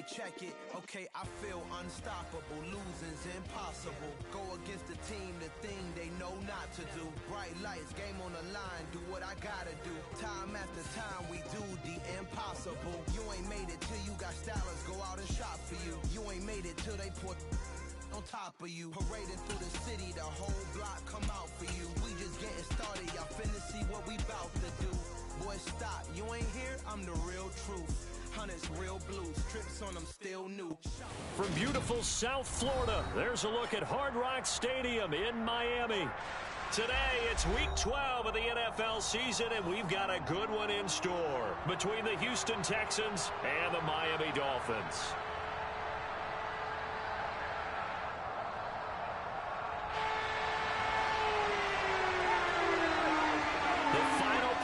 check it. Okay, I feel unstoppable. Losing's impossible. Go against the team, the thing they know not to do. Bright lights, game on the line, do what I gotta do. Time after time, we do the impossible. You ain't made it till you got stylers go out and shop for you. You ain't made it till they put on top of you. Parading through the city, the whole block come out for you. We just getting started, y'all finna see what we bout to do. Boy, stop, you ain't here, I'm the real truth. Hunters real blue, strips on them still new. From beautiful South Florida, there's a look at Hard Rock Stadium in Miami. Today, it's week 12 of the NFL season, and we've got a good one in store between the Houston Texans and the Miami Dolphins.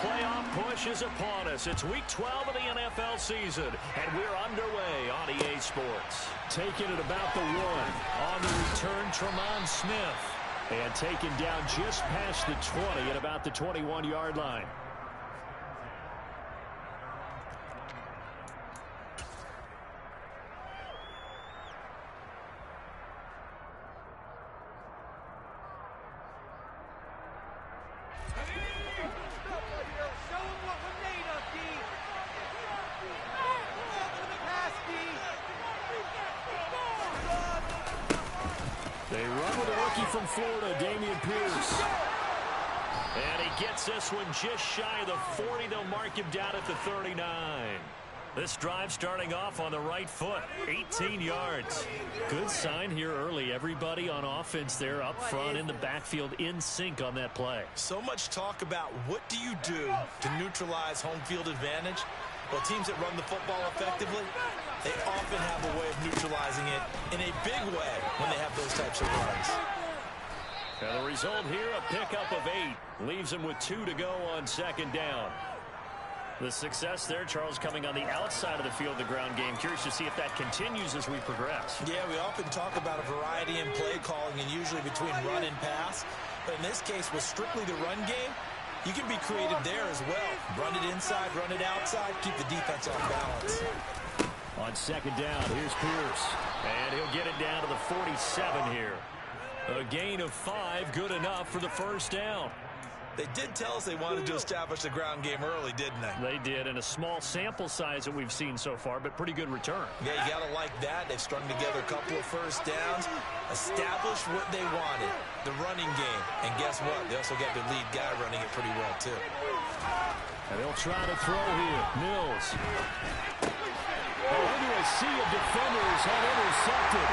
Playoff push is upon us. It's week 12 of the NFL season, and we're underway on EA Sports. Taking it about the 1 on the return, Tremont Smith. And taken down just past the 20 at about the 21-yard line. They run with a rookie from Florida, Dameon Pierce. And he gets this one just shy of the 40. They'll mark him down at the 39. This drive starting off on the right foot, 18 yards. Good sign here early. Everybody on offense there up front in the backfield in sync on that play. So much talk about what do you do to neutralize home field advantage. Well, teams that run the football effectively, they often have a way of neutralizing it in a big way when they have those types of runs. And the result here, a pickup of 8. Leaves them with 2 to go on second down. The success there, Charles, coming on the outside of the field, the ground game. Curious to see if that continues as we progress. Yeah, we often talk about a variety in play calling and usually between run and pass. But in this case, with strictly the run game, you can be creative there as well. Run it inside, run it outside, keep the defense off balance. On second down, here's Pierce. And he'll get it down to the 47 here. A gain of 5, good enough for the first down. They did tell us they wanted to establish the ground game early, didn't they? They did, and a small sample size that we've seen so far, but pretty good return. Yeah, you got to like that. They've strung together a couple of first downs, established what they wanted, the running game. And guess what? They also got their lead guy running it pretty well, too. And they'll try to throw here. Mills. Into a sea of defenders, unintercepted.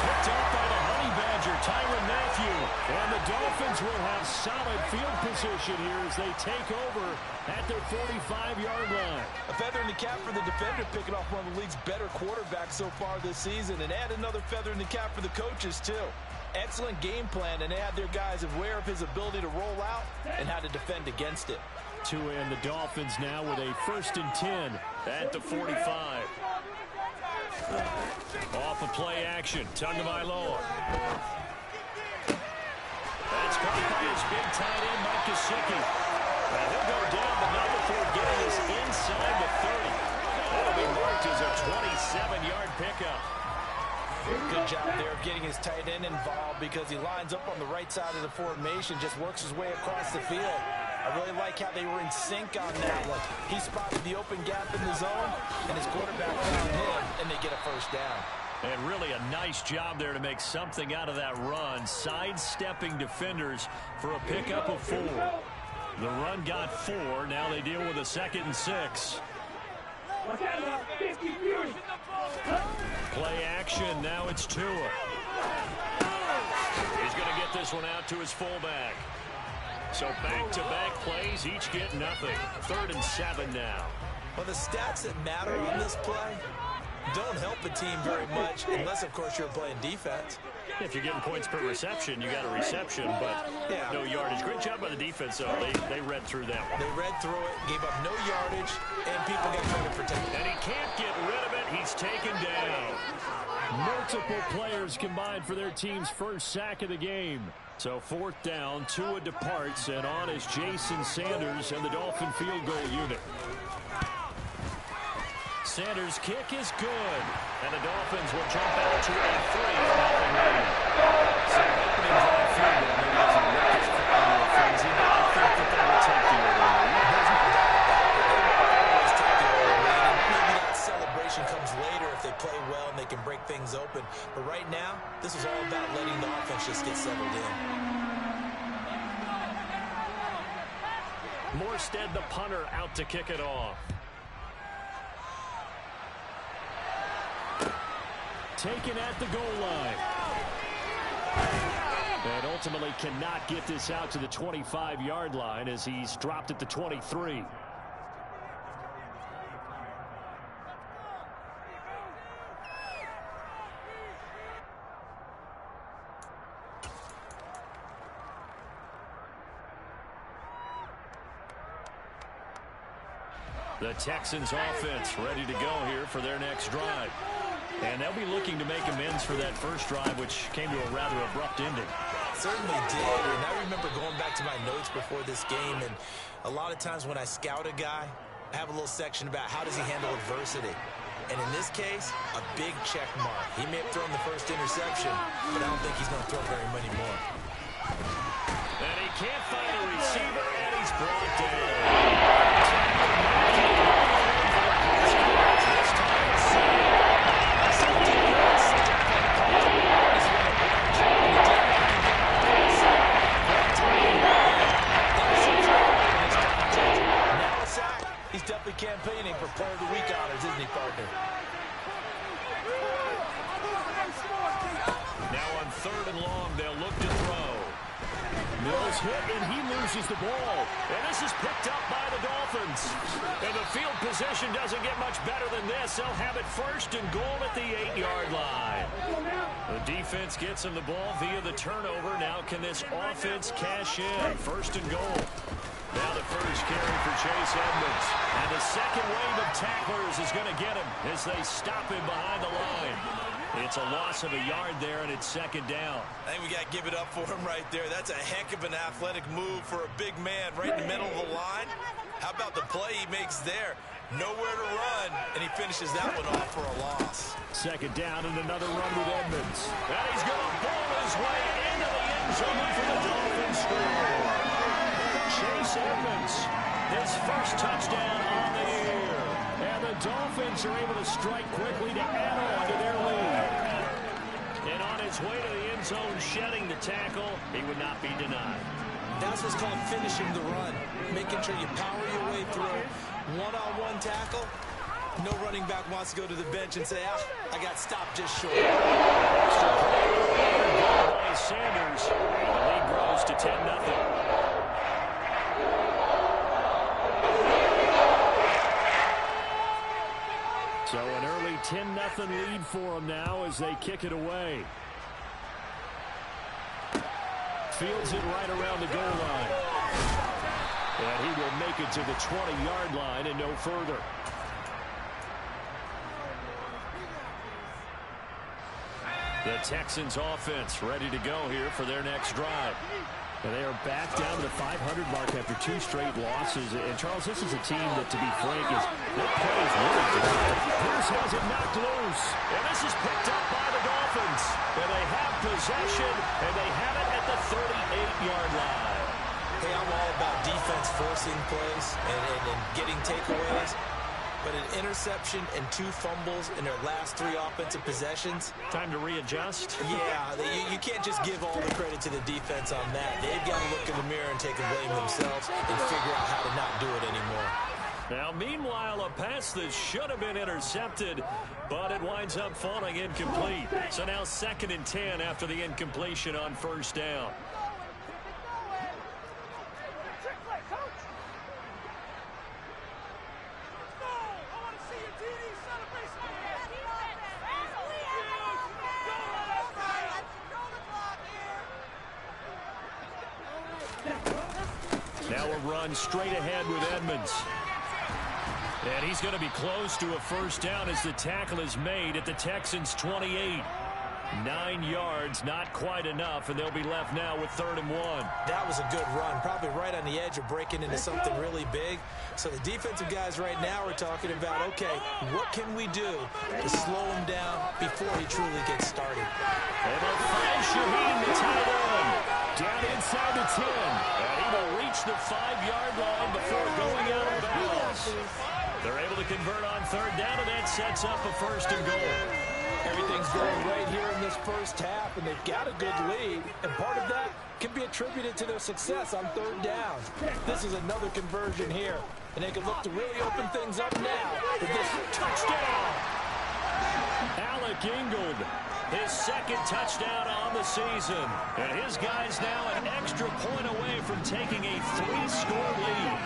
Picked up by the Honey Badger, Tyrann Mathieu. And the Dolphins will have solid field position here as they take over at their 45-yard line. A feather in the cap for the defender, picking off one of the league's better quarterbacks so far this season. And add another feather in the cap for the coaches, too. Excellent game plan, and they had their guys aware of his ability to roll out and how to defend against it. To end the Dolphins now with a 1st and 10 at the 45. Off of play action, Tagovailoa. That's caught by his big tight end, Mike Gesicki. And he'll go down, but not before getting us inside the 30. That'll be marked as a 27-yard pickup. Good job there of getting his tight end involved because he lines up on the right side of the formation, just works his way across the field. I really like how they were in sync on that one. He spotted the open gap in the zone, and his quarterback found him, and they get a first down. And really a nice job there to make something out of that run, sidestepping defenders for a pickup of 4. The run got 4. Now they deal with a 2nd and 6. Play action. Now it's Tua. He's going to get this one out to his fullback. So back-to-back plays, each get nothing. 3rd and 7 now. Well, the stats that matter on this play don't help a team very much unless, of course, you're playing defense. If you're getting points per reception, you got a reception, but no yardage. Great job by the defense, though. They read through that one. They read through it, gave up no yardage, and people got trying to protect it. And he can't get rid of it. He's taken down. Multiple players combined for their team's first sack of the game. So 4th down, Tua departs, and on is Jason Sanders and the Dolphin field goal unit. Sanders' kick is good. And the Dolphins will jump out to a 3-0 lead. So opening drive field goal maybe doesn't look as quickly or frenzy, but I think that they will take the early lead. There's no doubt about that. They will always take the early lead, and maybe that celebration comes later if they play well and they can break things open. But right now, this is all about letting the offense just get settled in. Morstead, the punter, out to kick it off. Taken at the goal line. And ultimately cannot get this out to the 25-yard line as he's dropped at the 23. The Texans offense ready to go here for their next drive. And they'll be looking to make amends for that first drive, which came to a rather abrupt ending. Certainly did, and I remember going back to my notes before this game, and a lot of times when I scout a guy, I have a little section about how does he handle adversity. And in this case, a big check mark. He may have thrown the first interception, but I don't think he's going to throw very many more. And he can't find a receiver, and he's brought down. Campaigning for Player of the Week honors, isn't he, partner? Now on 3rd and long, they'll look to throw. Mills hit, and he loses the ball. And this is picked up by the Dolphins. And the field position doesn't get much better than this. They'll have it 1st and goal at the 8-yard line. The defense gets him the ball via the turnover. Now can this offense cash in? 1st and goal. Now the first carry for Chase Edmonds. And the second wave of tacklers is going to get him as they stop him behind the line. It's a loss of a yard there, and it's 2nd down. I think we got to give it up for him right there. That's a heck of an athletic move for a big man right in the middle of the line. How about the play he makes there? Nowhere to run, and he finishes that one off for a loss. 2nd down and another run with Edmonds. And he's going to ball his way into the end zone for the Dolphins score. Chase Edmonds, his first touchdown on the year. And the Dolphins are able to strike quickly to add on to their lead. And on his way to the end zone, shedding the tackle, he would not be denied. That's what's called finishing the run. Making sure you power your way through. One-on-one tackle. No running back wants to go to the bench and say, I got stopped just short. Extra play by Sanders. The lead grows to 10-0. So an early 10-0 lead for them now as they kick it away. Fields it right around the goal line. And he will make it to the 20-yard line and no further. The Texans offense ready to go here for their next drive. And they are back down to the 500 mark after 2 straight losses. And, Charles, this is a team that, to be frank, is their play is really good. Pierce has it knocked loose. And this is picked up by the Dolphins. And they have possession, and they have it at the 38-yard line. Hey, I'm all about defense forcing plays and getting takeaways. But an interception and 2 fumbles in their last 3 offensive possessions. Time to readjust? Yeah, you can't just give all the credit to the defense on that. They've got to look in the mirror and take a blame themselves and figure out how to not do it anymore. Now, meanwhile, a pass that should have been intercepted, but it winds up falling incomplete. So now 2nd and 10 after the incompletion on 1st down. Now a run straight ahead with Edmonds. And he's going to be close to a 1st down as the tackle is made at the Texans' 28. 9 yards, not quite enough, and they'll be left now with 3rd and 1. That was a good run, probably right on the edge of breaking into something really big. So the defensive guys right now are talking about, okay, what can we do to slow him down before he truly gets started? And they'll find Shaheen, the tight end, down inside the 10. And he will reach the 5-yard line before going out of bounds. They're able to convert on 3rd down, and that sets up a 1st and goal. Everything's going right here in this first half, and they've got a good lead, and part of that can be attributed to their success on 3rd down. This is another conversion here, and they can look to really open things up now with this touchdown. Alec Ingold, his 2nd touchdown on the season, and his guys now an extra point away from taking a 3-score lead.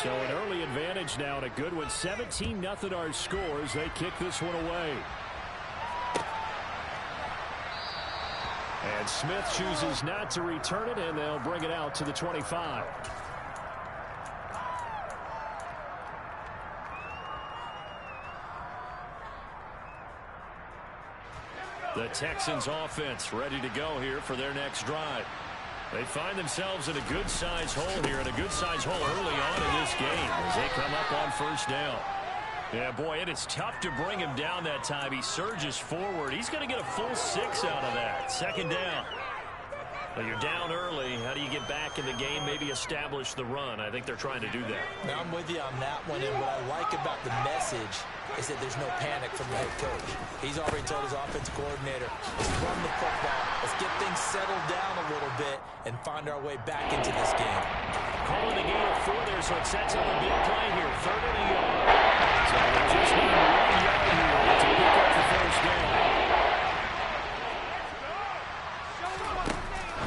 So an early advantage now, and a good one. 17-0 our scores. They kick this one away. And Smith chooses not to return it, and they'll bring it out to the 25. The Texans offense ready to go here for their next drive. They find themselves in a good-sized hole here, and a good-sized hole early on in this game as they come up on 1st down. Yeah, boy, it is tough to bring him down that time. He surges forward. He's going to get a full 6 out of that. 2nd down. Well, you're down early. How do you get back in the game, maybe establish the run? I think they're trying to do that. Now, I'm with you on that one, and what I like about the message is that there's no panic from the head coach. He's already told his offensive coordinator, let's run the football, let's get things settled down a little bit, and find our way back into this game. Calling the game of 4 there, so it sets up a big play here. 3rd and a yard. So they just need 1 yard here to pick up the 1st down.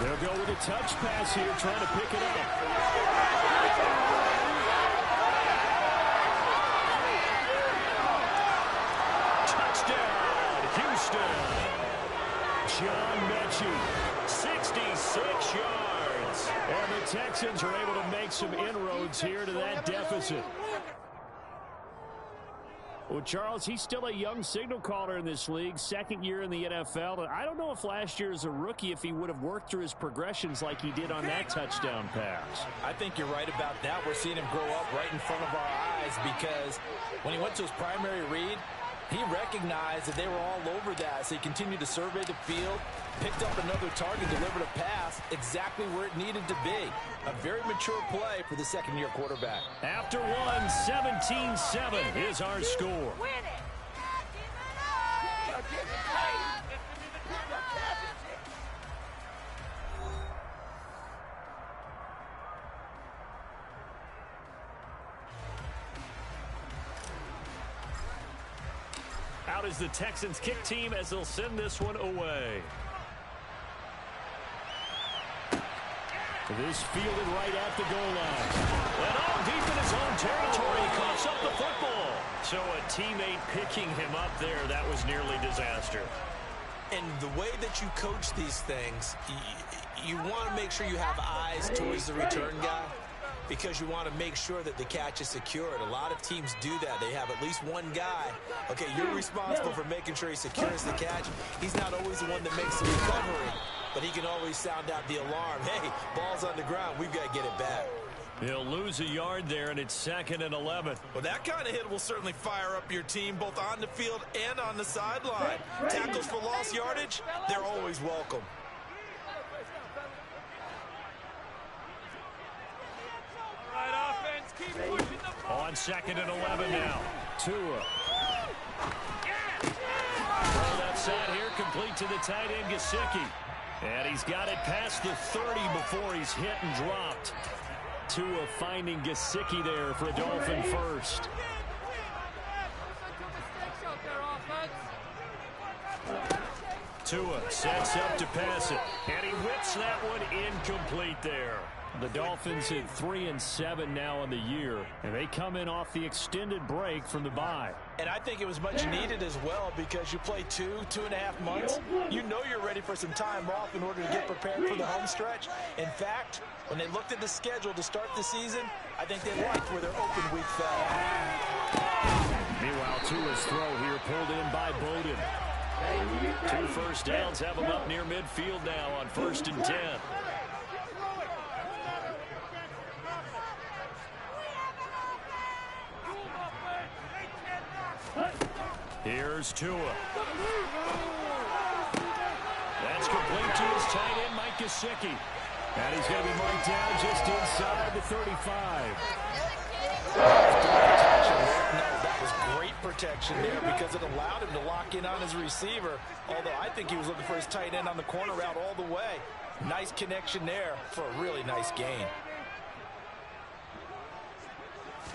They'll go with a touch pass here, trying to pick it up. Touchdown, Houston. John Mechie, 66 yards. And the Texans are able to make some inroads here to that deficit. Well, Charles, he's still a young signal caller in this league, 2nd year in the NFL. And I don't know if last year as a rookie, if he would have worked through his progressions like he did on that touchdown pass. I think you're right about that. We're seeing him grow up right in front of our eyes because when he went to his primary read, he recognized that they were all over that. So he continued to survey the field, picked up another target, delivered a pass exactly where it needed to be. A very mature play for the 2nd-year quarterback. After 17-7 is our score. Out is the Texans kick team as they'll send this one away. This fielded right at the goal line. And all deep in his own territory, he coughs up the football. So a teammate picking him up there, that was nearly disaster. And the way that you coach these things, you want to make sure you have eyes towards the return guy because you want to make sure that the catch is secured. A lot of teams do that. They have at least one guy. Okay, you're responsible for making sure he secures the catch. He's not always the one that makes the recovery, but he can always sound out the alarm. Hey, ball's on the ground. We've got to get it back. He'll lose a yard there, and it's 2nd and 11. Well, that kind of hit will certainly fire up your team both on the field and on the sideline. Tackles for lost yardage, they're always welcome. On 2nd and 11 now. Tua. Rolled outside here, complete to the tight end, Gesicki. And he's got it past the 30 before he's hit and dropped. Tua finding Gesicki there for a Dolphin first. Tua sets up to pass it. And he whips that one incomplete there. The Dolphins at 3-7 now in the year, and they come in off the extended break from the bye. And I think it was much needed as well because you play 2.5 months. You know you're ready for some time off in order to get prepared for the home stretch. In fact, when they looked at the schedule to start the season, I think they liked where their open week fell. Meanwhile, Tua's throw here pulled in by Bowden. 2 first downs have him up near midfield now on 1st and 10. Here's Tua. That's complete to his tight end, Mike Gesicki. And he's going to be marked down just inside the 35. No, that was great protection there because it allowed him to lock in on his receiver. Although I think he was looking for his tight end on the corner route all the way. Nice connection there for a really nice gain.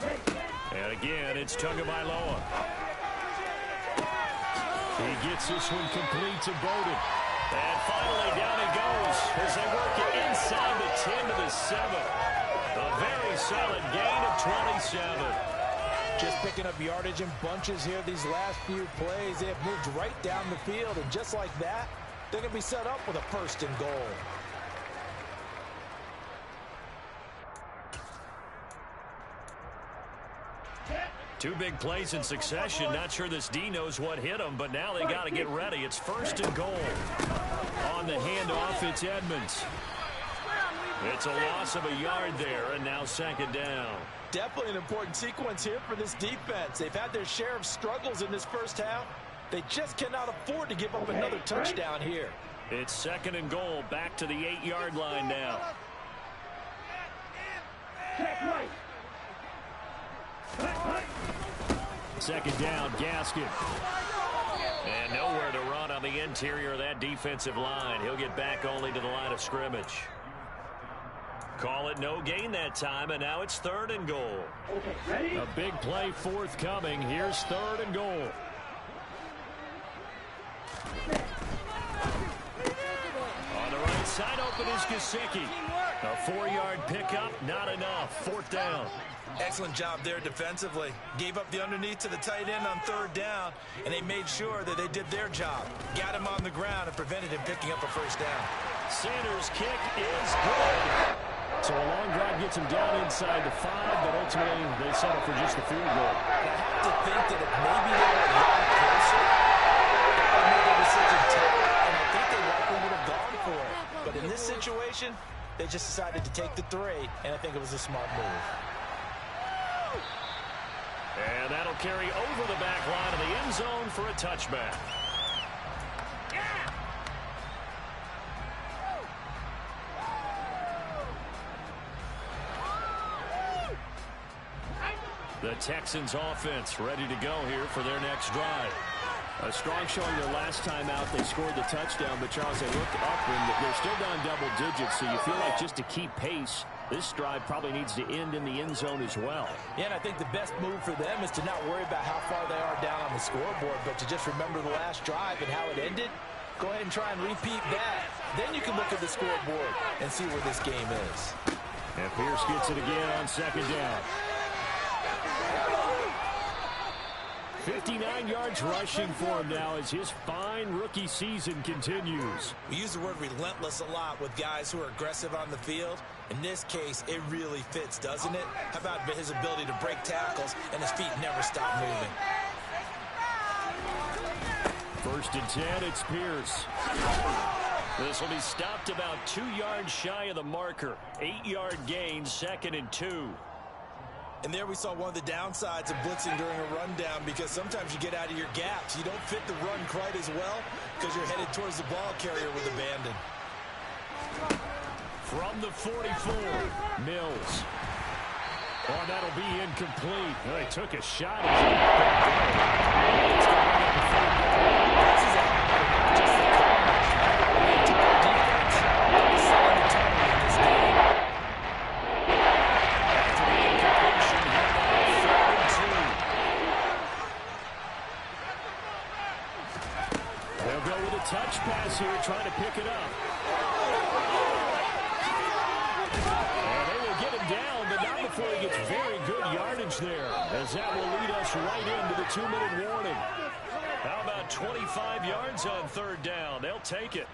And again, it's Tagovailoa. He gets this one complete to Bowden. And finally down he goes as they work it inside the 10 to the 7. A very solid gain of 27. Just picking up yardage in bunches here these last few plays. They have moved right down the field, and just like that, they're going to be set up with a 1st and goal. Two big plays in succession. Not sure this D knows what hit him, but now they got to get ready. It's 1st and goal. On the handoff, it's Edmonds. It's a loss of a yard there, and now 2nd down. Definitely an important sequence here for this defense. They've had their share of struggles in this first half. They just cannot afford to give up another touchdown here. It's 2nd and goal, back to the 8-yard line now. Second down, Gaskin. And nowhere to run on the interior of that defensive line. He'll get back only to the line of scrimmage. Call it no gain that time, and now it's 3rd and goal. A big play forthcoming. Here's 3rd and goal. On the right side, open is Gesicki. A 4-yard pickup, not enough. 4th down. Excellent job there defensively. Gave up the underneath to the tight end on 3rd down, and they made sure that they did their job. Got him on the ground and prevented him picking up a 1st down. Sanders' kick is good. So a long drive gets him down inside the 5, but ultimately they settle for just the field goal. I have to think that if maybe they were a lot closer, they would have made their decision tough, and I think they likely would have gone for it. But in this situation, they just decided to take the 3, and I think it was a smart move. And that'll carry over the back line of the end zone for a touchback. The Texans offense ready to go here for their next drive. A strong showing their last time out. They scored the touchdown, but Charles, they looked up and they're still down double digits, so you feel like just to keep pace, this drive probably needs to end in the end zone as well. Yeah, and I think the best move for them is to not worry about how far they are down on the scoreboard, but to just remember the last drive and how it ended. Go ahead and try and repeat that. Then you can look at the scoreboard and see where this game is. And Pierce gets it again on 2nd down. 59 yards rushing for him now as his fine rookie season continues. We use the word relentless a lot with guys who are aggressive on the field. In this case, it really fits, doesn't it? How about his ability to break tackles and his feet never stop moving? 1st and 10, it's Pierce. This will be stopped about 2 yards shy of the marker. 8-yard gain, 2nd and 2. And there we saw one of the downsides of blitzing during a rundown, because sometimes you get out of your gaps. You don't fit the run quite as well because you're headed towards the ball carrier with abandon. From the 44, Mills. Oh, that'll be incomplete. Well, he took a shot. Touch pass here, trying to pick it up. scrimmage there, as that will lead us right into the 2-minute warning. How about 25 yards on third down? They'll take it.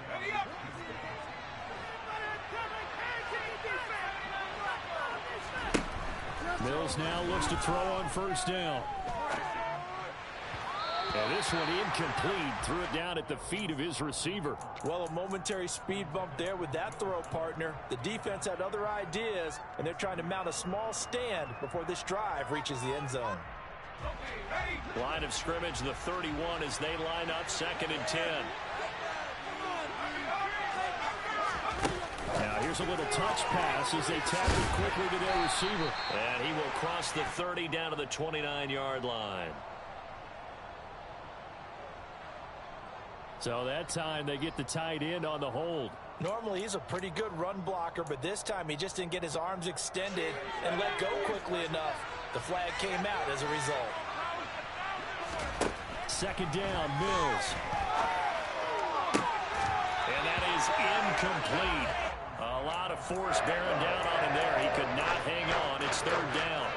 Mills now looks to throw on first down. And this one incomplete. Threw it down at the feet of his receiver. Well, a momentary speed bump there with that throw, partner. The defense had other ideas, and they're trying to mount a small stand before this drive reaches the end zone. Line of scrimmage, the 31 as they line up, 2nd and 10. Now here's a little touch pass as they tap it quickly to their receiver. And he will cross the 30 down to the 29-yard line. So that time they get the tight end on the hold. Normally he's a pretty good run blocker, but this time he just didn't get his arms extended and let go quickly enough. The flag came out as a result. 2nd down, Mills. And that is incomplete. A lot of force bearing down on him there. He could not hang on. It's 3rd down.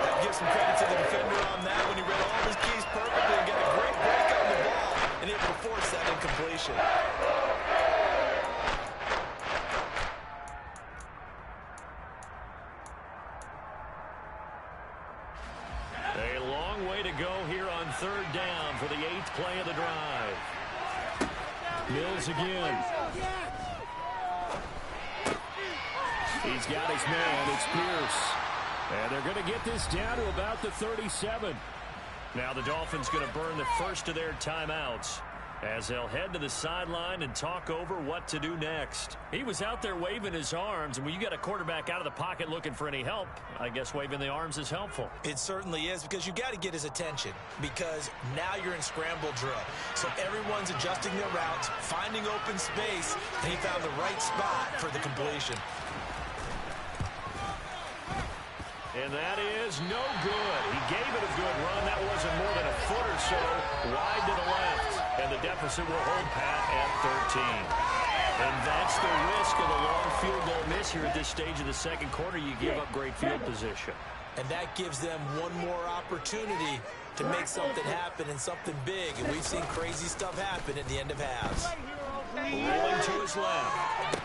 I'll give some credit to the defender on that when he read all his keys perfectly and got a great break on the ball and able to force that incompletion. A long way to go here on 3rd down for the 8th play of the drive. Mills again. He's got his man. It's Pierce. And they're going to get this down to about the 37. Now the Dolphins going to burn the first of their timeouts as they'll head to the sideline and talk over what to do next. He was out there waving his arms, and when you get a quarterback out of the pocket looking for any help, I guess waving the arms is helpful. It certainly is, because you got to get his attention, because now you're in scramble drill. So everyone's adjusting their routes, finding open space, and he found the right spot for the completion. And that is no good. He gave it a good run. That wasn't more than a foot or so wide to the left. And the deficit will hold pat at 13. And that's the risk of the long field goal miss here at this stage of the second quarter. You give up great field position. And that gives them one more opportunity to make something happen and something big. And we've seen crazy stuff happen at the end of halves. Rolling to his left.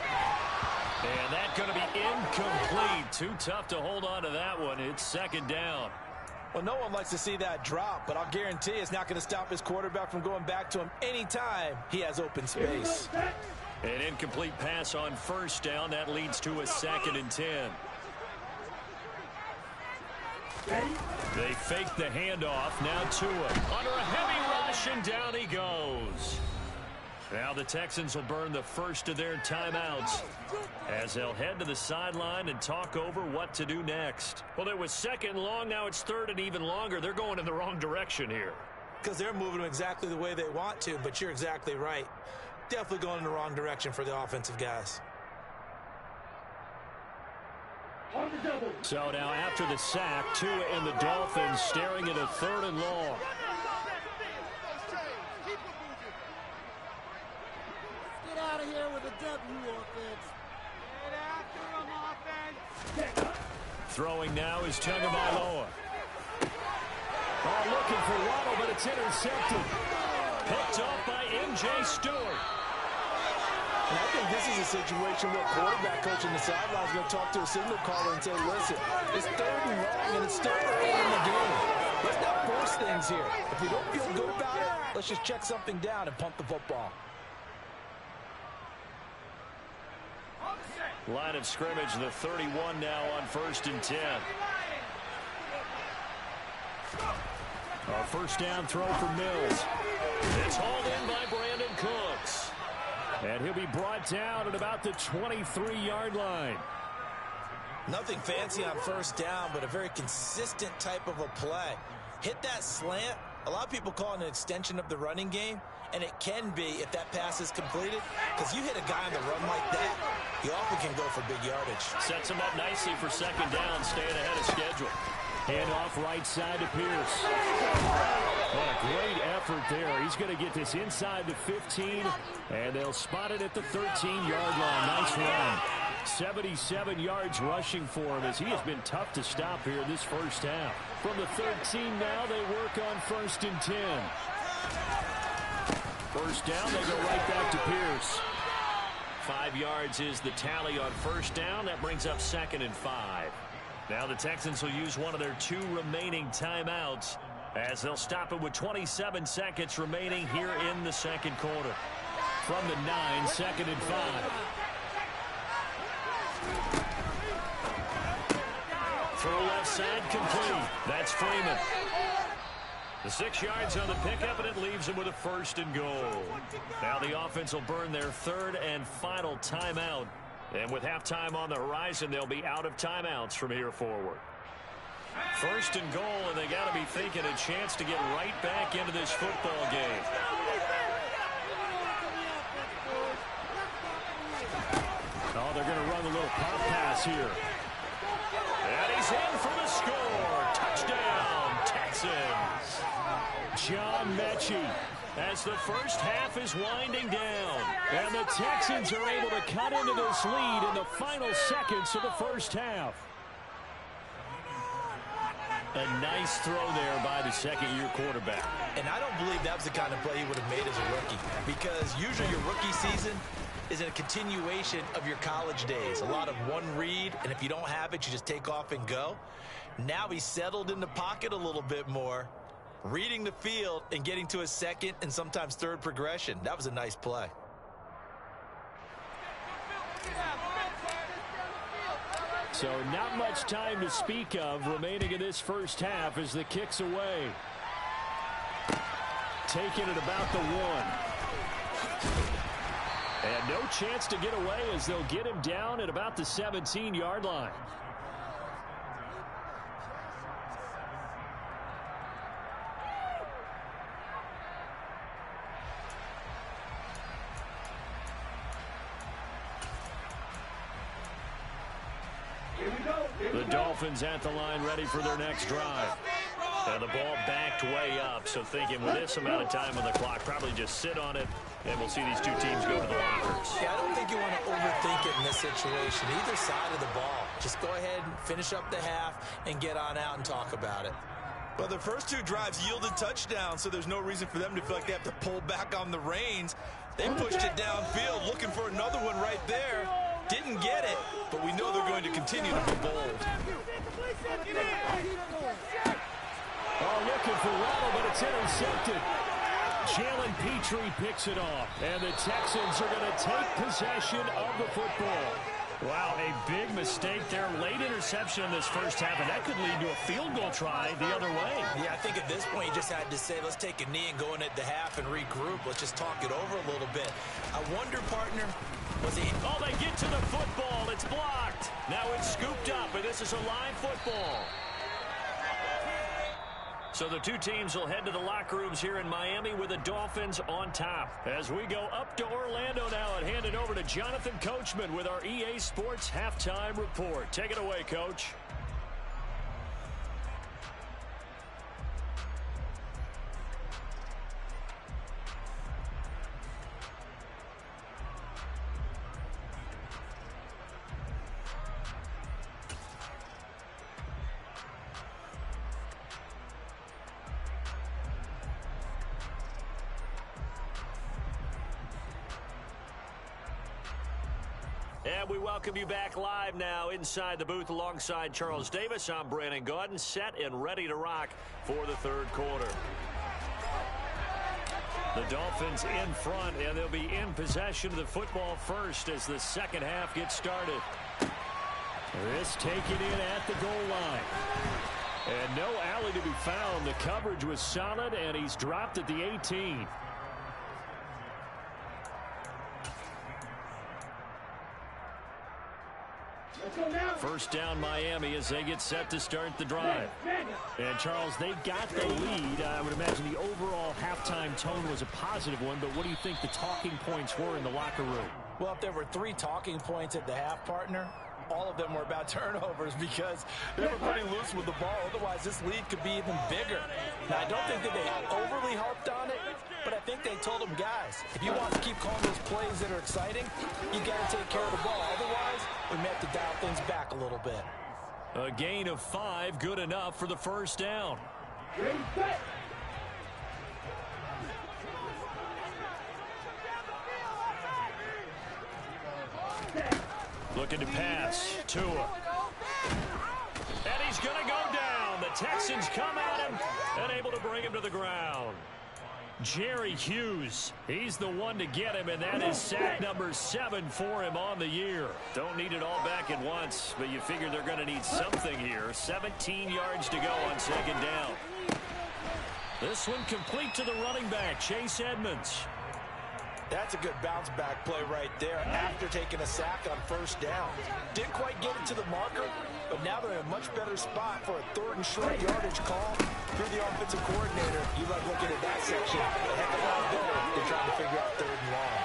And that's going to be incomplete. Too tough to hold on to that one. It's 2nd down. Well, no one likes to see that drop, but I'll guarantee it's not going to stop his quarterback from going back to him anytime he has open space. An incomplete pass on 1st down. That leads to a 2nd and 10. They fake the handoff. Now Tua under a heavy rush, and down he goes. Now the Texans will burn the first of their timeouts as they'll head to the sideline and talk over what to do next. Well, it was 2nd long. Now it's 3rd and even longer. They're going in the wrong direction here. Because they're moving them exactly the way they want to, but you're exactly right. Definitely going in the wrong direction for the offensive guys. So now after the sack, Tua and the Dolphins staring at a 3rd and long. Out of here with a W, offense. Get after him, offense. Throwing now is Tagovailoa. Oh, looking for Waddle, but it's intercepted. Picked off by M.J. Stewart. And I think this is a situation where quarterback coach on the sideline is going to talk to a signal caller and say, listen, it's 3rd and long and it's still early in the game. Let's not force things here. If we don't feel good about it, let's just check something down and pump the football. Line of scrimmage, the 31 now on 1st and 10. Our 1st down throw for Mills. It's hauled in by Brandon Cooks. And he'll be brought down at about the 23-yard line. Nothing fancy on 1st down, but a very consistent type of a play. Hit that slant. A lot of people call it an extension of the running game, and it can be if that pass is completed, because you hit a guy on the run like that, he often can go for big yardage. Sets him up nicely for 2nd down, staying ahead of schedule. Hand off right side to Pierce. What a great effort there. He's going to get this inside the 15, and they'll spot it at the 13-yard line. Nice run. 77 yards rushing for him as he has been tough to stop here this first half. From the 13 now, they work on 1st and 10. First down, they go right back to Pierce. 5 yards is the tally on first down. That brings up 2nd and 5. Now the Texans will use one of their 2 remaining timeouts as they'll stop it with 27 seconds remaining here in the second quarter. From the 9, 2nd and 5. Throw left side complete. That's Freeman. The 6 yards on the pickup, and it leaves him with a 1st and goal. Now the offense will burn their 3rd and final timeout. And with halftime on the horizon, they'll be out of timeouts from here forward. 1st and goal, and they got to be thinking a chance to get right back into this football game. Oh, they're going to run a little pop pass here. And he's in for the score. Touchdown, Texans. John Mechie as the first half is winding down. And the Texans are able to cut into this lead in the final seconds of the first half. A nice throw there by the second-year quarterback. And I don't believe that was the kind of play he would have made as a rookie, because usually your rookie season is a continuation of your college days. A lot of one read, and if you don't have it, you just take off and go. Now he's settled in the pocket a little bit more, reading the field and getting to a second and sometimes third progression. That was a nice play. So not much time to speak of remaining in this first half as the kick's away. Taking it about the 1. And no chance to get away as they'll get him down at about the 17-yard line. The Dolphins at the line ready for their next drive. And the ball backed way up, so thinking with this amount of time on the clock, probably just sit on it, and we'll see these 2 teams go to the lockers. Yeah, I don't think you want to overthink it in this situation. Either side of the ball. Just go ahead and finish up the half and get on out and talk about it. Well, the first 2 drives yielded touchdowns, so there's no reason for them to feel like they have to pull back on the reins. They pushed it downfield, looking for another one right there. Didn't get it, but we know they're going to continue to be bold. Oh, looking for Waddle, but it's intercepted. Jalen Petrie picks it off, and the Texans are going to take possession of the football. Wow, a big mistake there. Late interception in this first half, and that could lead to a field goal try the other way. Yeah, I think at this point you just had to say, let's take a knee and go in at the half and regroup. Let's just talk it over a little bit. I wonder, partner, was he... Oh, they get to the football. It's blocked. Now it's scooped up, and this is a live football. So the 2 teams will head to the locker rooms here in Miami with the Dolphins on top. As we go up to Orlando now and hand it over to Jonathan Coachman with our EA Sports Halftime Report. Take it away, Coach. And we welcome you back live now inside the booth alongside Charles Davis. I'm Brandon Gaudin, set and ready to rock for the third quarter. The Dolphins in front, and they'll be in possession of the football first as the second half gets started. This taken in at the goal line. And no alley to be found. The coverage was solid, and he's dropped at the 18. First down Miami as they get set to start the drive. And Charles, they got the lead. I would imagine the overall halftime tone was a positive one, but what do you think the talking points were in the locker room? Well, if there were 3 talking points at the half, partner, all of them were about turnovers because they were pretty loose with the ball. Otherwise, this lead could be even bigger. Now, I don't think that they overly harped on it, but I think they told them, guys, if you want to keep calling those plays that are exciting, you got to take care of the ball. Otherwise, we may have to dial things back a little bit. A gain of 5, good enough for the first down. Looking to pass. Tua. And he's going to go down. The Texans come at him and able to bring him to the ground. Jerry Hughes, he's the one to get him, and that is sack number 7 for him on the year. Don't need it all back at once, but you figure they're going to need something here. 17 yards to go on second down. This one complete to the running back, Chase Edmonds. That's a good bounce-back play right there after taking a sack on first down. Didn't quite get it to the marker, but now they're in a much better spot for a 3rd and short yardage call. Through the offensive coordinator, you like looking at that section a heck of a lot better than trying to figure out 3rd and long.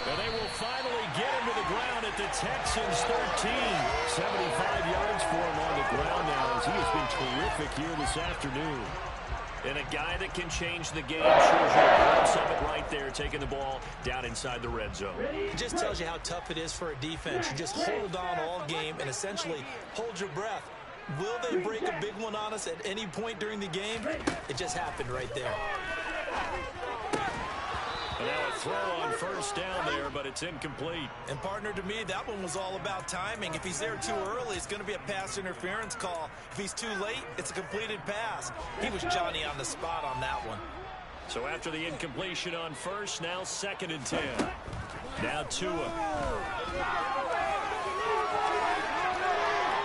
And they will finally get him to the ground at the Texans 13. 75 yards for him on the ground now as he has been terrific here this afternoon. And a guy that can change the game, shows you a glimpse of it right there, taking the ball down inside the red zone. It just tells you how tough it is for a defense. You just hold on all game and essentially hold your breath. Will they break a big one on us at any point during the game? It just happened right there. And now a throw on first down there, but it's incomplete. And partner, to me, that one was all about timing. If he's there too early, it's going to be a pass interference call. If he's too late, it's a completed pass. He was Johnny on the spot on that one. So after the incompletion on first, now 2nd and 10. Now Tua.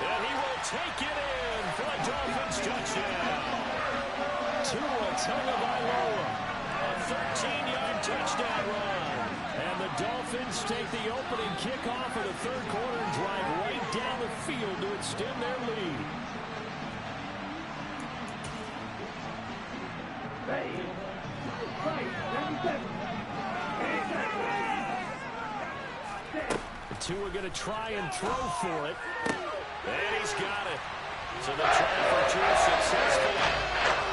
And he will take it in for a Dolphins touchdown. Tua Tagovailoa. A 13-yard touchdown run. And the Dolphins take the opening kickoff of the 3rd quarter and drive right down the field to extend their lead. The two are going to try and throw for it. And he's got it. So the try for 2 successful.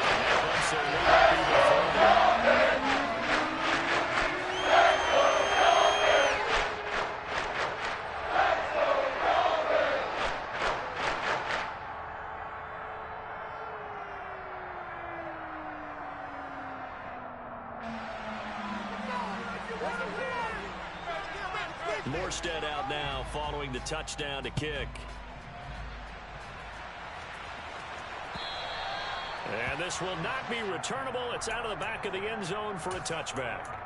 And once their lead be before Morstead out now following the touchdown to kick. And this will not be returnable. It's out of the back of the end zone for a touchback.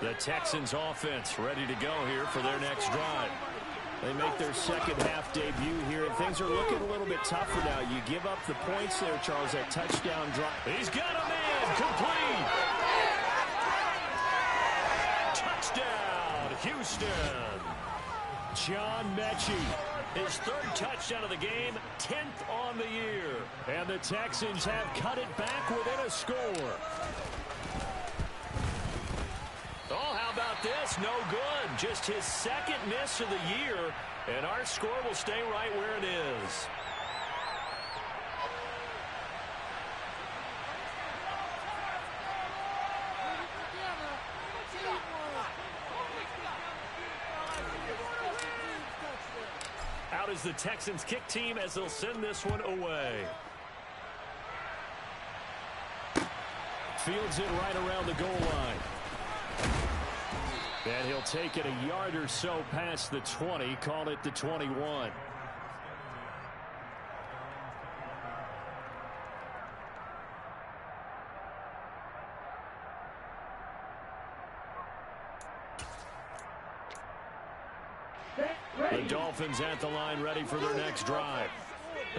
The Texans offense ready to go here for their next drive. They make their second half debut here, and things are looking a little bit tougher now. You give up the points there, Charles, that touchdown drive. He's got a man, complete. Touchdown, Houston. John Mechie, his 3rd touchdown of the game, 10th on the year. And the Texans have cut it back within a score. Oh, how about this? No good. Just his 2nd miss of the year, and our score will stay right where it is. Out is the Texans kick team as they'll send this one away. Fields it right around the goal line. And he'll take it a yard or so past the 20, call it the 21. The Dolphins at the line ready for their next drive.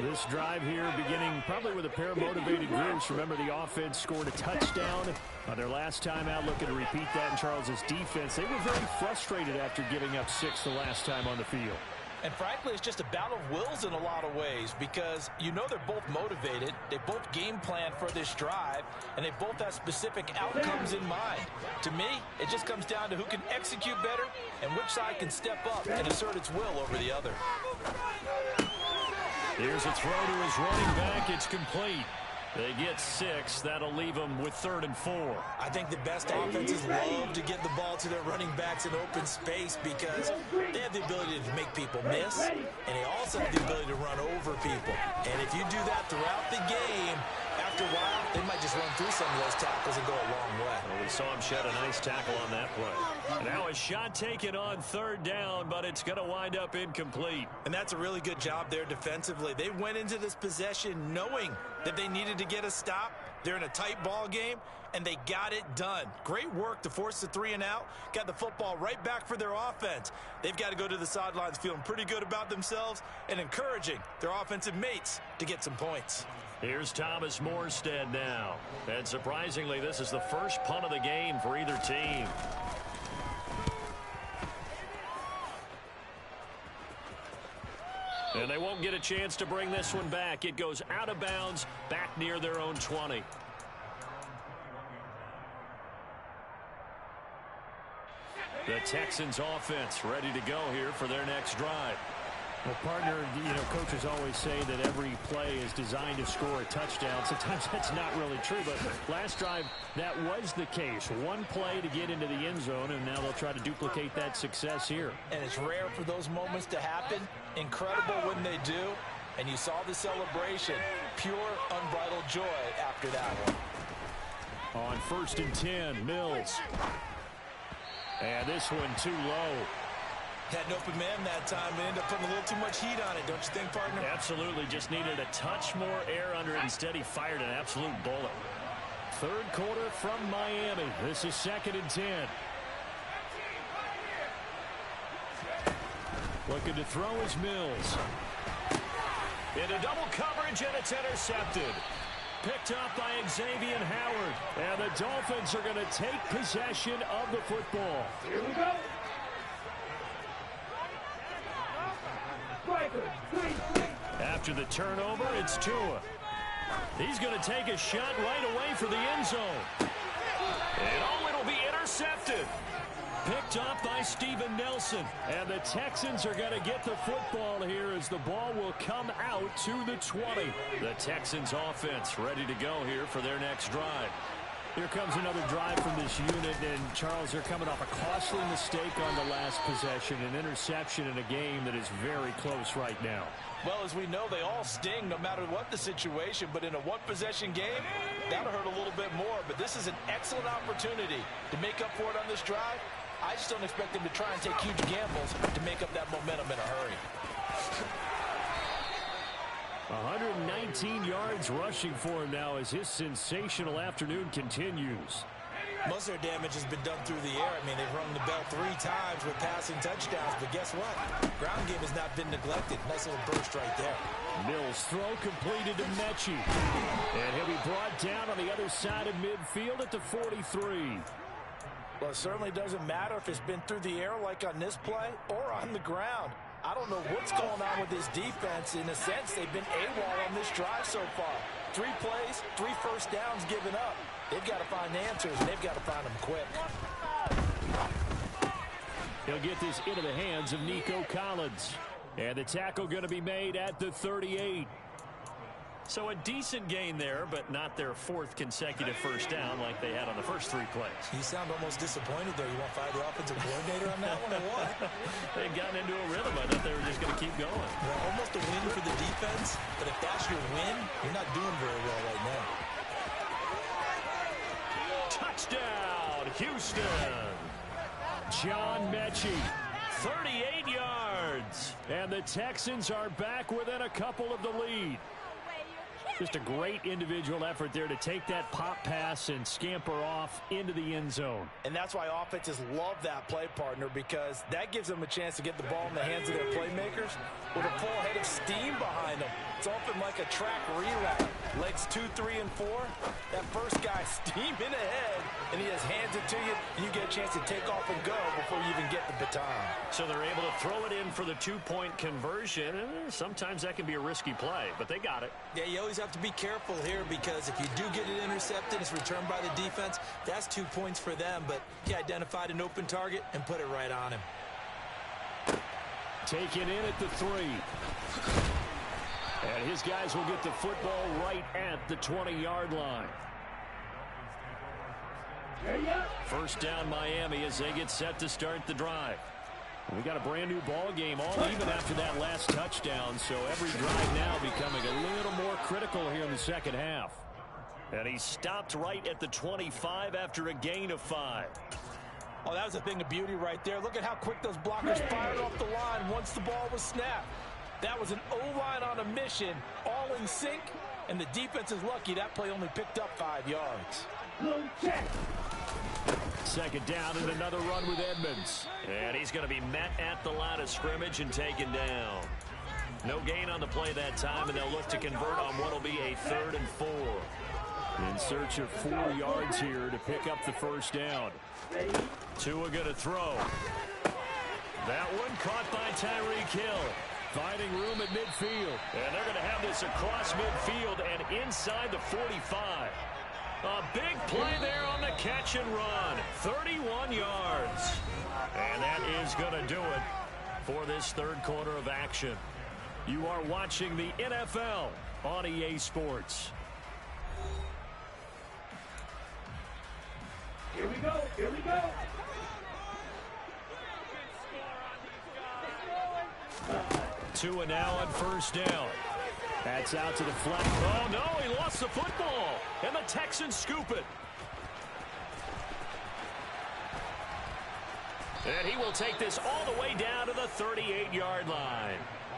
This drive here beginning probably with a pair of motivated groups. Remember, the offense scored a touchdown on their last time out. Looking to repeat that in Charles's defense. They were very frustrated after giving up 6 the last time on the field. And frankly, it's just a battle of wills in a lot of ways because you know they're both motivated. They both game plan for this drive, and they both have specific outcomes in mind. To me, it just comes down to who can execute better and which side can step up and assert its will over the other. Here's a throw to his running back. It's complete. They get 6. That'll leave them with 3rd and 4. I think the best offenses love to give the ball to their running backs in open space because they have the ability to make people miss, and they also have the ability to run over people. And if you do that throughout the game, after a while, they might just run through some of those tackles and go a long way. Well, we saw him shed a nice tackle on that play. Now a shot taken on 3rd down, but it's going to wind up incomplete. And that's a really good job there defensively. They went into this possession knowing that they needed to get a stop. They're in a tight ball game, and they got it done. Great work to force the 3 and out. Got the football right back for their offense. They've got to go to the sidelines feeling pretty good about themselves and encouraging their offensive mates to get some points. Here's Thomas Morstead now. And surprisingly, this is the first punt of the game for either team. And they won't get a chance to bring this one back. It goes out of bounds, back near their own 20. The Texans offense ready to go here for their next drive. Well, partner, coaches always say that every play is designed to score a touchdown. Sometimes that's not really true, but last drive, that was the case. One play to get into the end zone, and now they'll try to duplicate that success here. And it's rare for those moments to happen. Incredible when they do. And you saw the celebration. Pure, unbridled joy after that one. On 1st and 10, Mills. And this one too low. Had an open man that time and ended up putting a little too much heat on it, don't you think, partner? Absolutely. Just needed a touch more air under it. Instead, he fired an absolute bullet. 3rd quarter from Miami. This is 2nd and 10. Looking to throw is Mills. Into double coverage, and it's intercepted. Picked up by Xavier Howard. And the Dolphins are going to take possession of the football. Here we go. After the turnover, it's Tua. He's going to take a shot right away for the end zone. And it'll be intercepted. Picked up by Steven Nelson. And the Texans are going to get the football here as the ball will come out to the 20. The Texans offense ready to go here for their next drive. Here comes another drive from this unit, and Charles, they're coming off a costly mistake on the last possession, an interception in a game that is very close right now. Well, as we know, they all sting no matter what the situation, but in a one-possession game, that'll hurt a little bit more. But this is an excellent opportunity to make up for it on this drive. I just don't expect them to try and take huge gambles to make up that momentum in a hurry. 119 yards rushing for him now as his sensational afternoon continues. Most of their damage has been done through the air. I mean, they've rung the bell 3 times with passing touchdowns, but guess what? Ground game has not been neglected. Nice little burst right there. Mills' throw completed to Mechie. And he'll be brought down on the other side of midfield at the 43. Well, it certainly doesn't matter if it's been through the air like on this play or on the ground. I don't know what's going on with this defense. In a sense, they've been AWOL on this drive so far. 3 plays, 3 first downs given up. They've got to find answers, and they've got to find them quick. He'll get this into the hands of Nico Collins. And the tackle going to be made at the 38. So a decent gain there, but not their 4th consecutive first down like they had on the first 3 plays. You sound almost disappointed there. You want to fire the offensive coordinator on that one or what? They'd gotten into a rhythm. I thought they were just going to keep going. Well, almost a win for the defense, but if that's your win, you're not doing very well right now. Touchdown, Houston. John Mechie. 38 yards. And the Texans are back within a couple of the lead. Just a great individual effort there to take that pop pass and scamper off into the end zone. And that's why offenses love that play, partner, because that gives them a chance to get the ball in the hands of their playmakers with a full head of steam behind them. It's often like a track relay. Legs 2, 3, and 4. That first guy steaming ahead, and he just hands it to you, and you get a chance to take off and go before you even get the baton. So they're able to throw it in for the 2-point conversion. Sometimes that can be a risky play, but they got it. Yeah, you always have to be careful here because if you do get it intercepted, it's returned by the defense. That's 2 points for them, but he identified an open target and put it right on him. Taken in at the 3. And his guys will get the football right at the 20-yard line. First down Miami as they get set to start the drive. We got a brand new ball game, all even after that last touchdown, so every drive now becoming a little more critical here in the second half. And he stopped right at the 25 after a gain of 5. Oh, that was a thing of beauty right there. Look at how quick those blockers fired off the line once the ball was snapped. That was an O-line on a mission, all in sync, and the defense is lucky that play only picked up 5 yards. Second down and another run with Edmonds. And he's going to be met at the line of scrimmage and taken down. No gain on the play that time, and they'll look to convert on what will be a 3rd and 4. In search of 4 yards here to pick up the first down. Tua going to throw. That one caught by Tyreek Hill. Finding room at midfield. And they're going to have this across midfield and inside the 45. A big play there on the catch and run. 31 yards. And that is going to do it for this third quarter of action. You are watching the NFL on EA Sports. Here we go. Here we go. Tua now on first down. That's out to the flat. Oh, no, he lost the football. And the Texans scoop it. And he will take this all the way down to the 38-yard line.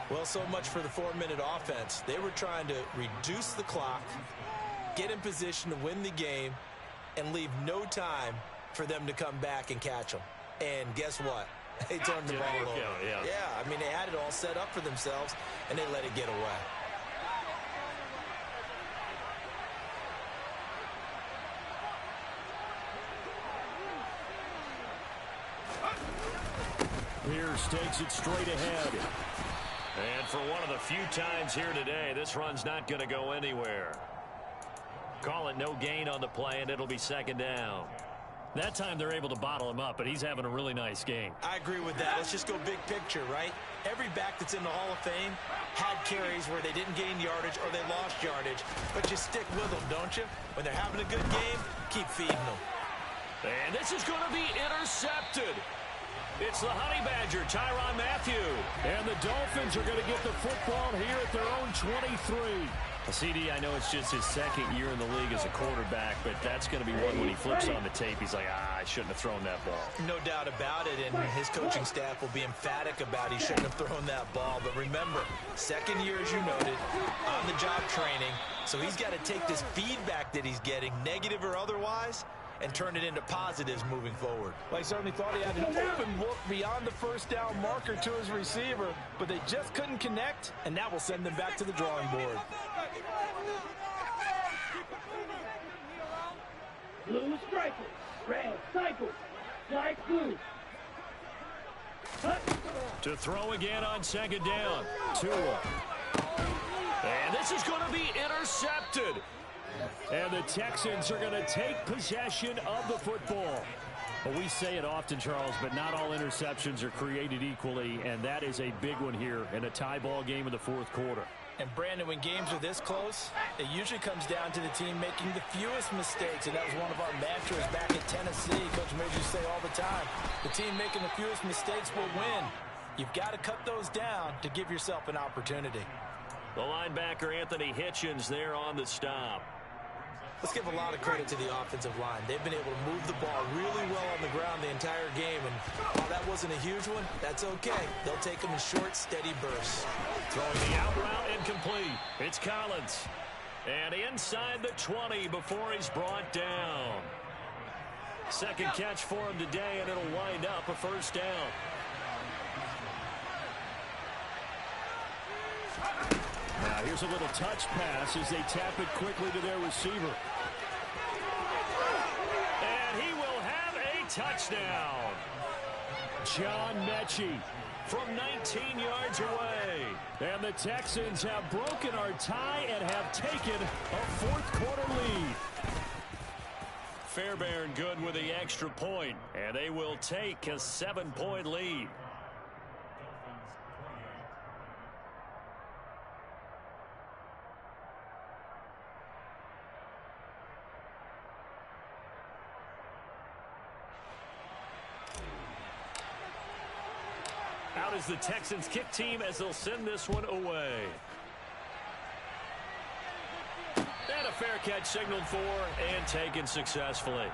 Well, so much for the 4-minute offense. They were trying to reduce the clock, get in position to win the game, and leave no time for them to come back and catch them. And guess what? They turned the ball over. Yeah, I mean, they had it all set up for themselves, and they let it get away. Pierce takes it straight ahead. And for one of the few times here today, this run's not going to go anywhere. Call it no gain on the play, and it'll be second down. That time they're able to bottle him up, but he's having a really nice game. I agree with that. Let's just go big picture, right? Every back that's in the Hall of Fame had carries where they didn't gain yardage or they lost yardage, but you stick with them, don't you? When they're having a good game, keep feeding them. And this is going to be intercepted. It's the Honey Badger, Tyrann Mathieu. And the Dolphins are going to get the football here at their own 23. CD, I know it's just his second year in the league as a quarterback, but that's going to be one when he flips on the tape. He's like, I shouldn't have thrown that ball. No doubt about it, and his coaching staff will be emphatic about he shouldn't have thrown that ball. But remember, second year, as you noted, on-the-job training, so he's got to take this feedback that he's getting, negative or otherwise, and turn it into positives moving forward. Well, he certainly thought he had an open look beyond the first down marker to his receiver, but they just couldn't connect, and that will send them back to the drawing board. Blue striker, red cycle, black blue. To throw again on second down. Tua. And this is going to be intercepted. And the Texans are going to take possession of the football. Well, we say it often, Charles, but not all interceptions are created equally, and that is a big one here in a tie ball game in the fourth quarter. And, Brandon, when games are this close, it usually comes down to the team making the fewest mistakes, and that was one of our mantras back at Tennessee. Coach made you say all the time, the team making the fewest mistakes will win. You've got to cut those down to give yourself an opportunity. The linebacker, Anthony Hitchens, there on the stop. Let's give a lot of credit to the offensive line. They've been able to move the ball really well on the ground the entire game. And while that wasn't a huge one, that's okay. They'll take them in short, steady bursts. Throwing the out route incomplete. It's Collins. And inside the 20 before he's brought down. Second catch for him today, and it'll wind up a first down. Now here's a little touch pass as they tap it quickly to their receiver. And he will have a touchdown. John Mechie from 19 yards away. And the Texans have broken our tie and have taken a fourth quarter lead. Fairbairn good with the extra point, and they will take a 7-point lead. out is the Texans kick team as they'll send this one away. And a fair catch signaled for and taken successfully.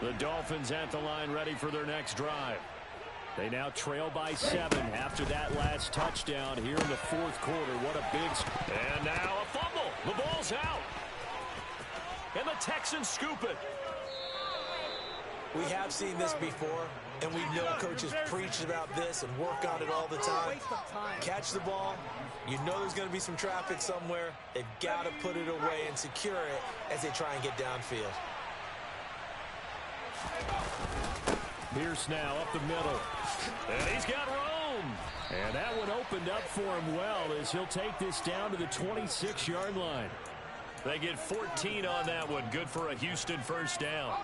The Dolphins at the line ready for their next drive. They now trail by 7 after that last touchdown here in the fourth quarter. What a big... And now a fumble. The ball's out. And the Texans scoop it. We have seen this before, and we know coaches preach about this and work on it all the time. Catch the ball. You know there's going to be some traffic somewhere. They've got to put it away and secure it as they try and get downfield. Pierce now up the middle. And he's got room. And that one opened up for him well as he'll take this down to the 26-yard line. They get 14 on that one. Good for a Houston first down.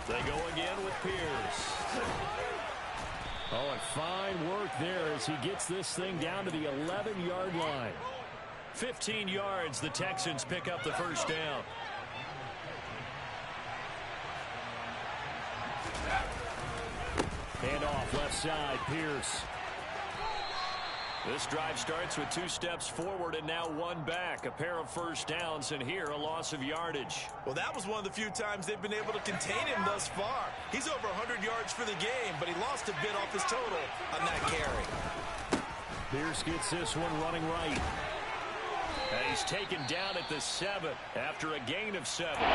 They go again with Pierce. Oh, and fine work there as he gets this thing down to the 11-yard line. 15 yards, the Texans pick up the first down. Hand off left side, Pierce. This drive starts with 2 steps forward and now 1 back. A pair of first downs, and here a loss of yardage. Well, that was one of the few times they've been able to contain him thus far. He's over 100 yards for the game, but he lost a bit off his total on that carry. Pierce gets this one running right. And he's taken down at the 7 after a gain of 7. We know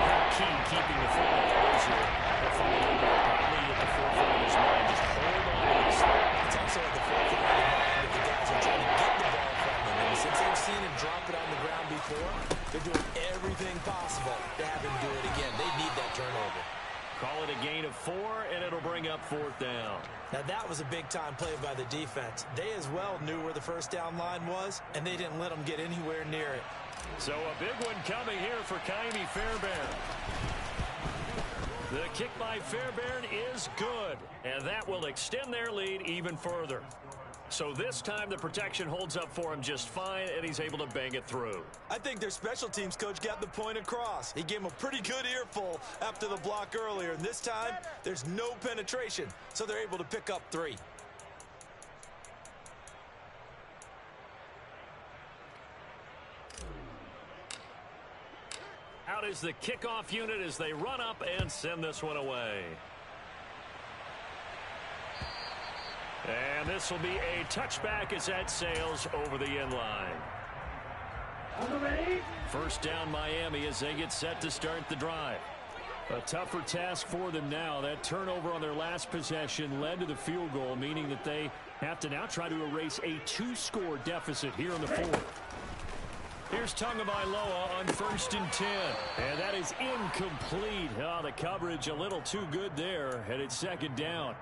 how key keeping the football is here. Probably at the forefront of his mind. Just hold on to this. It's also at the forefront of the mind of the guys who are trying to get the ball from him. And since they've seen him drop it on the ground before, they're doing everything possible to have him do it again. They need that turnover. Call it a gain of 4, and it'll bring up 4th down. Now, that was a big-time play by the defense. They as well knew where the first down line was, and they didn't let them get anywhere near it. So a big one coming here for Kaimi Fairbairn. The kick by Fairbairn is good, and that will extend their lead even further. So this time the protection holds up for him just fine, and he's able to bang it through. I think their special teams coach got the point across. He gave him a pretty good earful after the block earlier, and this time there's no penetration, so they're able to pick up 3. Out is the kickoff unit as they run up and send this one away. And this will be a touchback as that sails over the end line. First down Miami as they get set to start the drive. A tougher task for them now. That turnover on their last possession led to the field goal, meaning that they have to now try to erase a 2-score deficit here in the fourth. Here's Tagovailoa on 1st and 10. And that is incomplete. Oh, the coverage a little too good there, and it's 2nd down.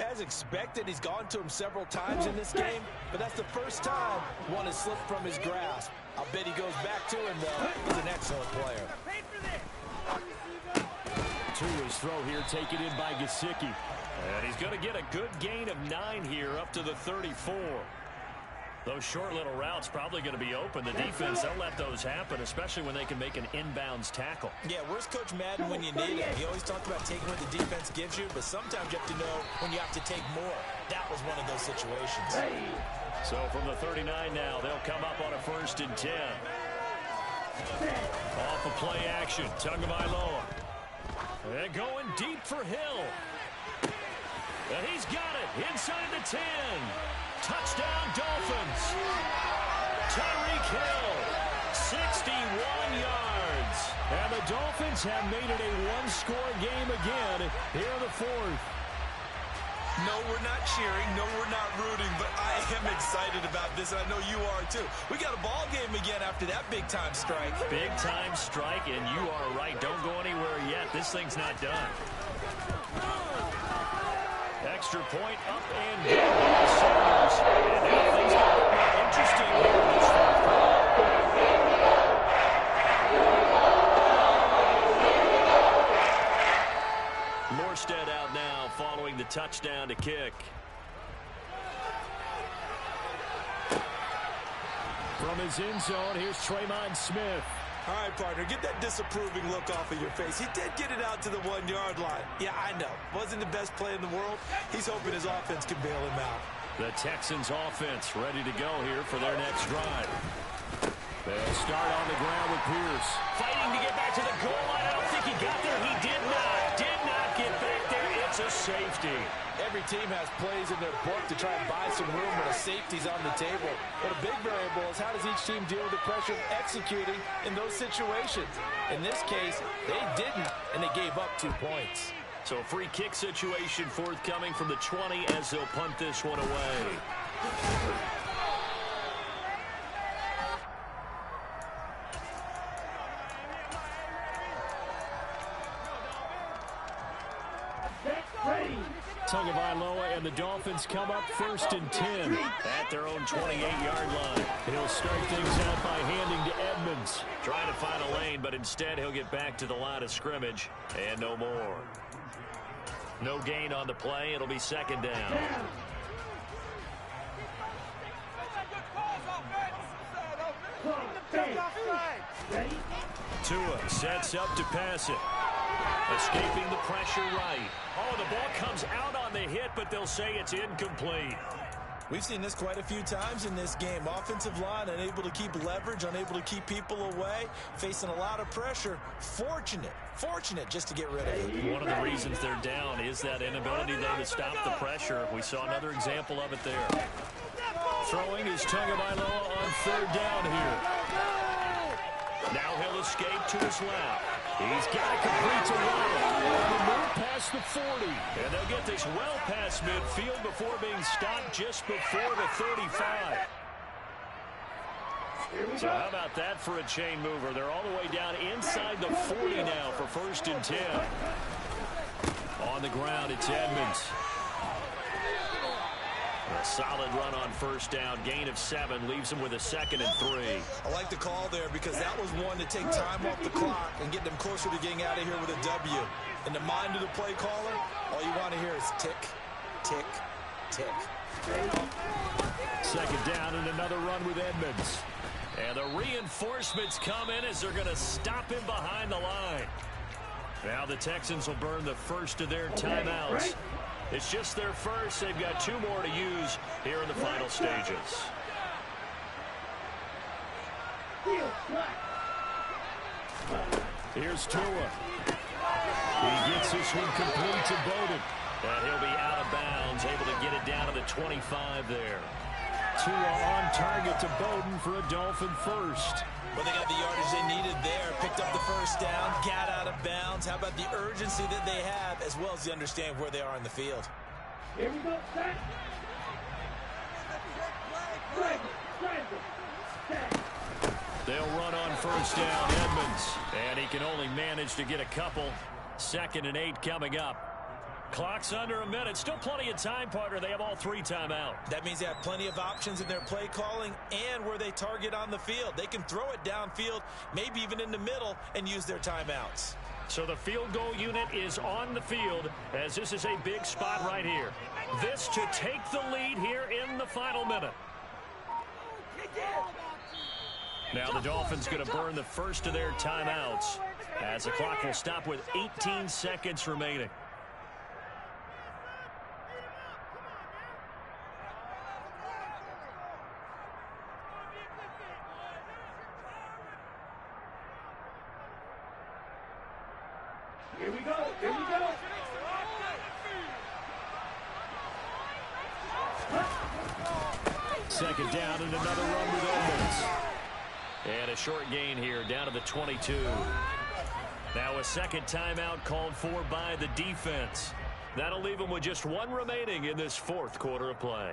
As expected, he's gone to him several times in this game, but that's the first time one has slipped from his grasp. I'll bet he goes back to him, though. He's an excellent player. To his throw here, taken in by Gesicki. And he's going to get a good gain of 9 here up to the 34. Those short little routes probably going to be open. The defense, they'll let those happen, especially when they can make an inbounds tackle. Yeah, where's Coach Madden when you need him? He always talked about taking what the defense gives you, but sometimes you have to know when you have to take more. That was one of those situations. So from the 39 now, they'll come up on a 1st and 10. Off of play action, Tagovailoa. And going deep for Hill. And he's got it inside the 10. Touchdown, Dolphins. Tyreek Hill, 61 yards. And the Dolphins have made it a 1-score game again here in the fourth. No, we're not cheering. No, we're not rooting, but I am excited about this, and I know you are too. We got a ball game again after that big-time strike. Big-time strike, and you are right. Don't go anywhere yet. This thing's not done. Extra point up and good by the Sounders. And now things get a little more interesting here in this fourth quarter. Morstead out now following the touchdown to kick. From his end zone, here's Tremont Smith. All right, partner, get that disapproving look off of your face. He did get it out to the 1-yard line. Yeah, I know. Wasn't the best play in the world. He's hoping his offense can bail him out. The Texans offense ready to go here for their next drive. They'll start on the ground with Pierce. Fighting to get back to the goal line. I don't think he got there. He did not get back there. It's a safety. Every team has plays in their book to try and buy some room when a safety's on the table. But a big variable is how does each team deal with the pressure of executing in those situations. In this case, they didn't, and they gave up 2 points. So a free kick situation forthcoming from the 20 as they'll punt this one away. Tagovailoa and the Dolphins come up 1st and 10 at their own 28-yard line. He'll start things out by handing to Edmonds. Trying to find a lane, but instead he'll get back to the line of scrimmage and no more. No gain on the play. It'll be 2nd down. Tua sets up to pass it. Escaping the pressure right. Oh, the ball comes out on the hit, but they'll say it's incomplete. We've seen this quite a few times in this game. Offensive line unable to keep leverage, unable to keep people away, facing a lot of pressure. Fortunate just to get rid of it. One of the reasons they're down is that inability, though, to stop the pressure. We saw another example of it there. Throwing is Tagovailoa on 3rd down here. Now he'll escape to his left. He's got to complete to Waddle. And the move past the 40. And they'll get this well past midfield before being stopped just before the 35. So how about that for a chain mover? They're all the way down inside the 40 now for 1st and 10. On the ground, it's Edmonds. A solid run on 1st down. Gain of 7 leaves him with a 2nd and 3. I like the call there because that was one to take time off the clock and get them closer to getting out of here with a W. In the mind of the play caller, all you want to hear is tick, tick, tick. 2nd down and another run with Edmonds. And the reinforcements come in as they're going to stop him behind the line. Now the Texans will burn the first of their timeouts. It's just their first. They've got 2 more to use here in the final stages. Here's Tua. He gets this one complete to Bowden. And he'll be out of bounds, able to get it down to the 25 there. Tua on target to Bowden for a Dolphin first. Well, they got the yardage they needed there. Picked up the 1st down, got out of bounds. How about the urgency that they have, as well as the understanding where they are in the field? Here we go, set. They'll run on 1st down, Edmonds. And he can only manage to get a couple. 2nd and 8 coming up. Clock's under a minute. Still plenty of time, partner. They have all 3 timeout. That means they have plenty of options in their play calling and where they target on the field. They can throw it downfield, maybe even in the middle, and use their timeouts. So the field goal unit is on the field as this is a big spot right here. This to take the lead here in the final minute. Now the Dolphins going to burn the first of their timeouts as the clock will stop with 18 seconds remaining. Here we go. Here we go. Second down and another run with Edmonds. And a short gain here down to the 22. Now a second timeout called for by the defense. That'll leave them with just 1 remaining in this 4th quarter of play.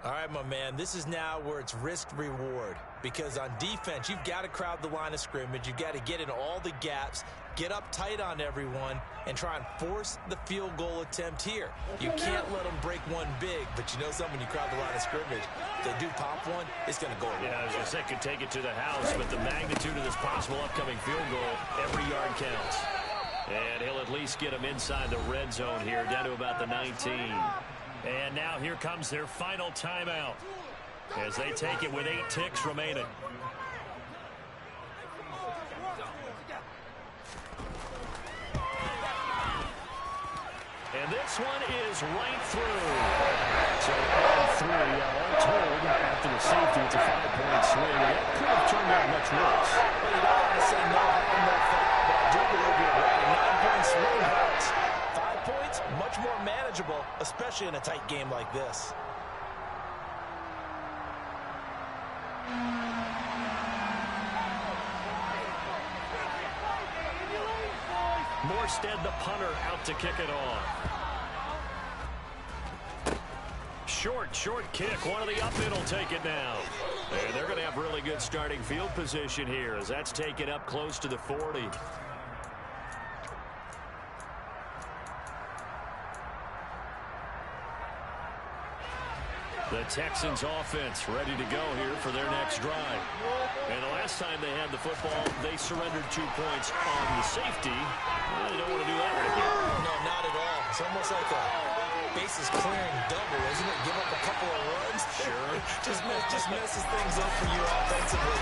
All right, my man, this is now where it's risk-reward. Because on defense, you've got to crowd the line of scrimmage. You've got to get in all the gaps, get up tight on everyone, and try and force the field goal attempt here. You can't let them break one big, but you know something, when you crowd the line of scrimmage, if they do pop one, it's going to go. Yeah, I was going to say could take it to the house, but the magnitude of this possible upcoming field goal, every yard counts. And he'll at least get them inside the red zone here, down to about the 19. And now here comes their final timeout as they take it with 8 ticks remaining. And this one is right through. So on 3, all told, after the safety, it's a 5-point swing. That could have turned out much worse. Well, you don't want to say no harm, no foul, but I do believe you're right. A 9-point swing hurts. 5 points, much more manageable, especially in a tight game like this. Morstead, the punter, out to kick it off. Short kick. One of the up in will take it now. And they're going to have really good starting field position here as that's taken up close to the 40. The Texans offense ready to go here for their next drive. And the last time they had the football, they surrendered 2 points on the safety. Well, they don't want to do that one again. No, not at all. It's almost like a bases clearing double, isn't it? Give up a couple of runs. Sure. just messes things up for you offensively.